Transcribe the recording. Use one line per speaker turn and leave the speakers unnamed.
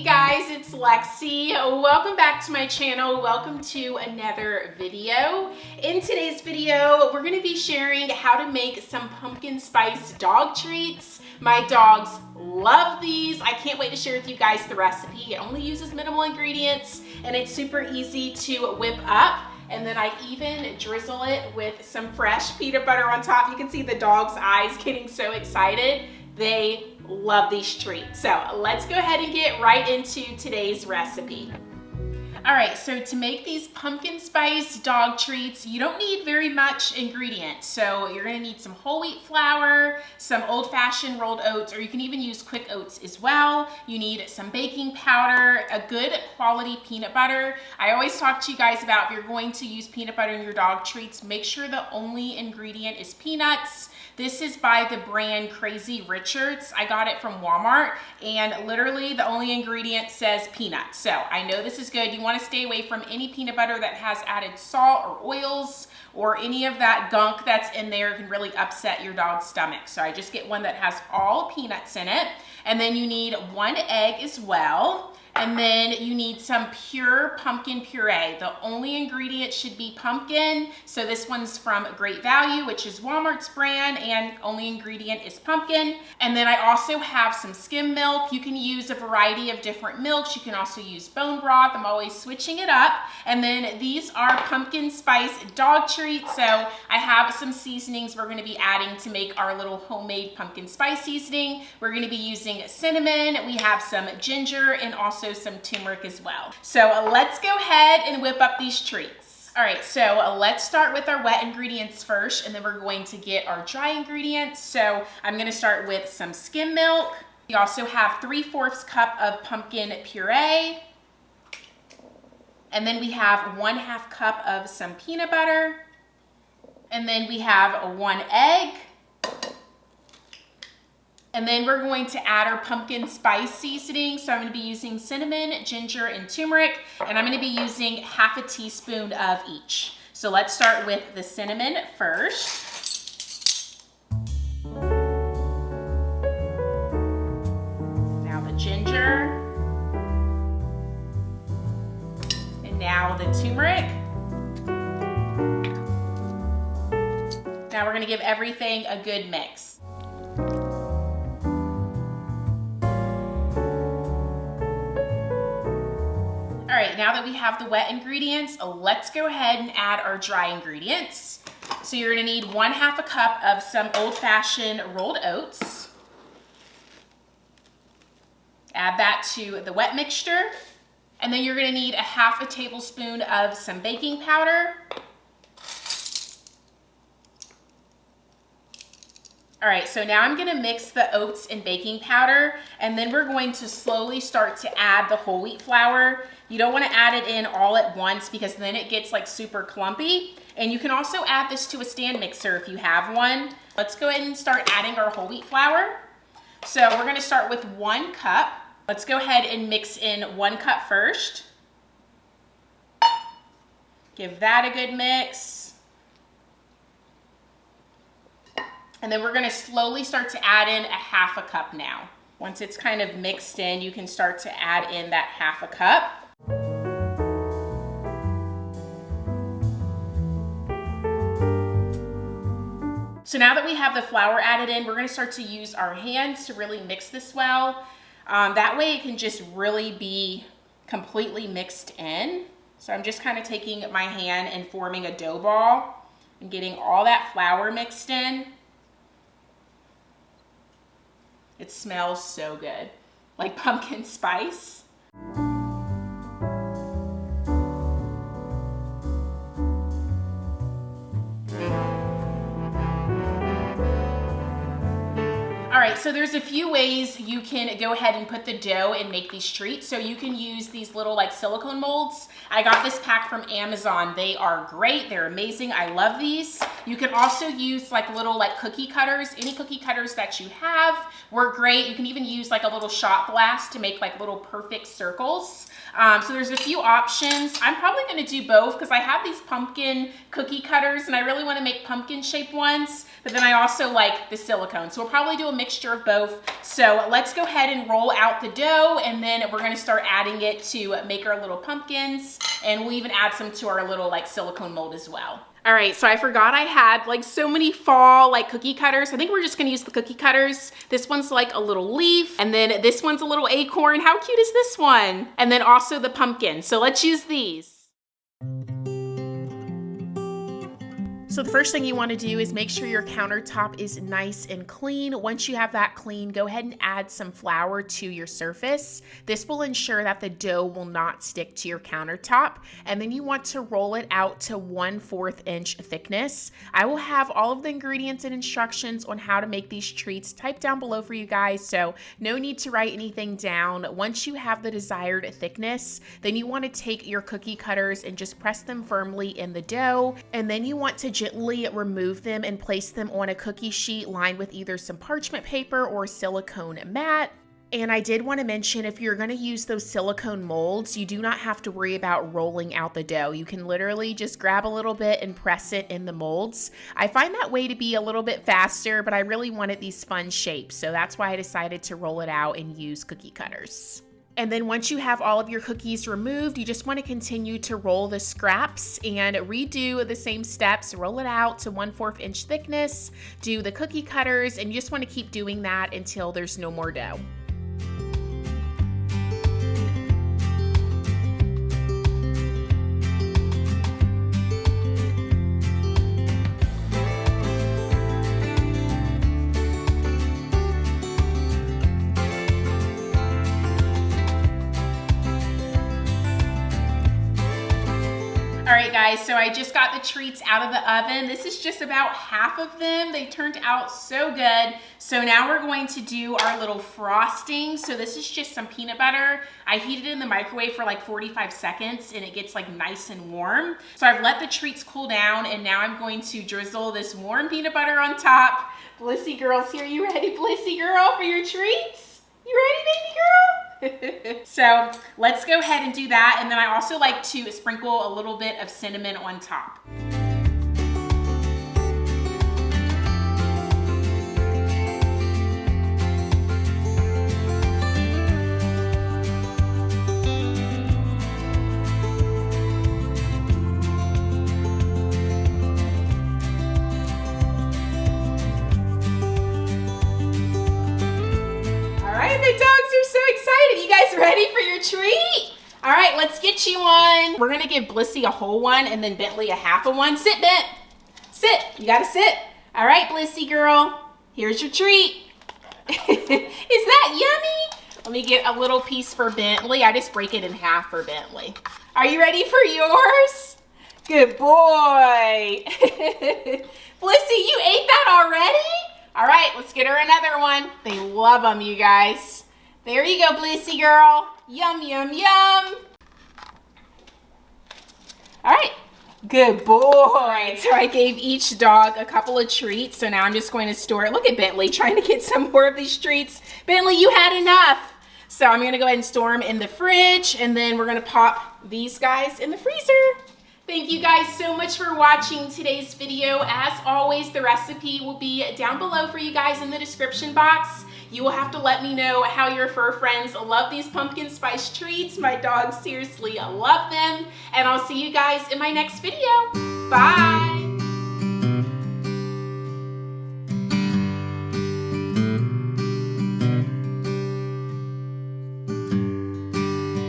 Hey guys, it's Lexi. Welcome back to my channel. Welcome to another video. In today's video, we're going to be sharing how to make some pumpkin spice dog treats. My dogs love these. I can't wait to share with you guys the recipe. It only uses minimal ingredients and it's super easy to whip up. And then I even drizzle it with some fresh peanut butter on top. You can see the dog's eyes getting so excited. They love these treats. So let's go ahead and get right into today's recipe. All right, so to make these pumpkin spice dog treats, you don't need very much ingredients. So you're gonna need some whole wheat flour, some old-fashioned rolled oats, or you can even use quick oats as well. You need some baking powder, a good quality peanut butter. I always talk to you guys about if you're going to use peanut butter in your dog treats, make sure the only ingredient is peanuts. This is by the brand Crazy Richards. I got it from Walmart and literally the only ingredient says peanuts. So I know this is good. You want to stay away from any peanut butter that has added salt or oils or any of that gunk that's in there. It can really upset your dog's stomach. So I just get one that has all peanuts in it. And then you need 1 egg as well. And then you need some pure pumpkin puree. The only ingredient should be pumpkin. So this one's from Great Value, which is Walmart's brand, and only ingredient is pumpkin. And then I also have some skim milk. You can use a variety of different milks. You can also use bone broth. I'm always switching it up. And then these are pumpkin spice dog treats. So I have some seasonings we're gonna be adding to make our little homemade pumpkin spice seasoning. We're gonna be using cinnamon. We have some ginger and also some turmeric as well. So let's go ahead and whip up these treats. All right, so let's start with our wet ingredients first, and then we're going to get our dry ingredients. So I'm gonna start with some skim milk. We also have 3/4 cup of pumpkin puree. And then we have 1/2 cup of some peanut butter. And then we have 1 egg. And then we're going to add our pumpkin spice seasoning. So I'm gonna be using cinnamon, ginger, and turmeric, and I'm gonna be using 1/2 teaspoon of each. So let's start with the cinnamon first. Now the ginger. And now the turmeric. Now we're gonna give everything a good mix. All right, now that we have the wet ingredients, let's go ahead and add our dry ingredients. So you're gonna need 1/2 cup of some old-fashioned rolled oats. Add that to the wet mixture. And then you're gonna need 1/2 tablespoon of some baking powder. All right, so now I'm gonna mix the oats and baking powder, and then we're going to slowly start to add the whole wheat flour. You don't wanna add it in all at once because then it gets like super clumpy. And you can also add this to a stand mixer if you have one. Let's go ahead and start adding our whole wheat flour. So we're gonna start with 1 cup. Let's go ahead and mix in 1 cup first. Give that a good mix. And then we're gonna slowly start to add in 1/2 cup now. Once it's kind of mixed in, you can start to add in that 1/2 cup. So now that we have the flour added in, we're gonna start to use our hands to really mix this well. That way it can just really be completely mixed in. So I'm just kind of taking my hand and forming a dough ball and getting all that flour mixed in. It smells so good, like pumpkin spice. All right, so there's a few ways you can go ahead and put the dough and make these treats. So you can use these little like silicone molds. I got this pack from Amazon. They are great, they're amazing, I love these. You can also use like little like cookie cutters. Any cookie cutters that you have work great. You can even use like a little shot glass to make like little perfect circles. So there's a few options. I'm probably gonna do both because I have these pumpkin cookie cutters and I really wanna make pumpkin shaped ones. but then I also like the silicone. So we'll probably do a mixture of both. So let's go ahead and roll out the dough, and then we're gonna start adding it to make our little pumpkins, and we'll even add some to our little like silicone mold as well. All right, so I forgot I had like so many fall like cookie cutters. I think we're just gonna use the cookie cutters. This one's like a little leaf, and then this one's a little acorn. How cute is this one? And then also the pumpkin. So let's use these. So the first thing you want to do is make sure your countertop is nice and clean. Once you have that clean, go ahead and add some flour to your surface. This will ensure that the dough will not stick to your countertop. And then you want to roll it out to 1/4 inch thickness. I will have all of the ingredients and instructions on how to make these treats typed down below for you guys, so no need to write anything down. Once you have the desired thickness, then you want to take your cookie cutters and just press them firmly in the dough. And then you want to gently remove them and place them on a cookie sheet lined with either some parchment paper or silicone mat. And I did want to mention, if you're going to use those silicone molds, you do not have to worry about rolling out the dough. You can literally just grab a little bit and press it in the molds. I find that way to be a little bit faster, but I really wanted these fun shapes, so that's why I decided to roll it out and use cookie cutters. And then once you have all of your cookies removed, you just want to continue to roll the scraps and redo the same steps. Roll it out to 1/4 inch thickness, do the cookie cutters, and you just want to keep doing that until there's no more dough. All right guys, so I just got the treats out of the oven. This is just about half of them. They turned out so good. So now we're going to do our little frosting. So this is just some peanut butter. I heated it in the microwave for like 45 seconds and it gets like nice and warm. So I've let the treats cool down, and now I'm going to drizzle this warm peanut butter on top. Blissy girl's here. You ready, Blissy girl, for your treats? You ready, baby girl? So let's go ahead and do that. And then I also like to sprinkle a little bit of cinnamon on top. The dogs are so excited. You guys ready for your treat? All right, let's get you one. We're gonna give Blissy a whole one and then Bentley a half of one. Sit, Bent. Sit. You gotta sit. All right, Blissy girl. Here's your treat. Is that yummy? Let me get a little piece for Bentley. I just break it in half for Bentley. Are you ready for yours? Good boy. Blissy, you ate that already? All right, let's get her another one. They love them, you guys. There you go, Blissy girl. Yum, yum, yum. All right, good boy. So I gave each dog a couple of treats, so now I'm just going to store it. Look at Bentley trying to get some more of these treats. Bentley, you had enough. So I'm gonna go ahead and store them in the fridge, and then we're gonna pop these guys in the freezer. Thank you guys so much for watching today's video. As always, the recipe will be down below for you guys in the description box. You will have to let me know how your fur friends love these pumpkin spice treats. My dogs seriously love them. And I'll see you guys in my next video. Bye.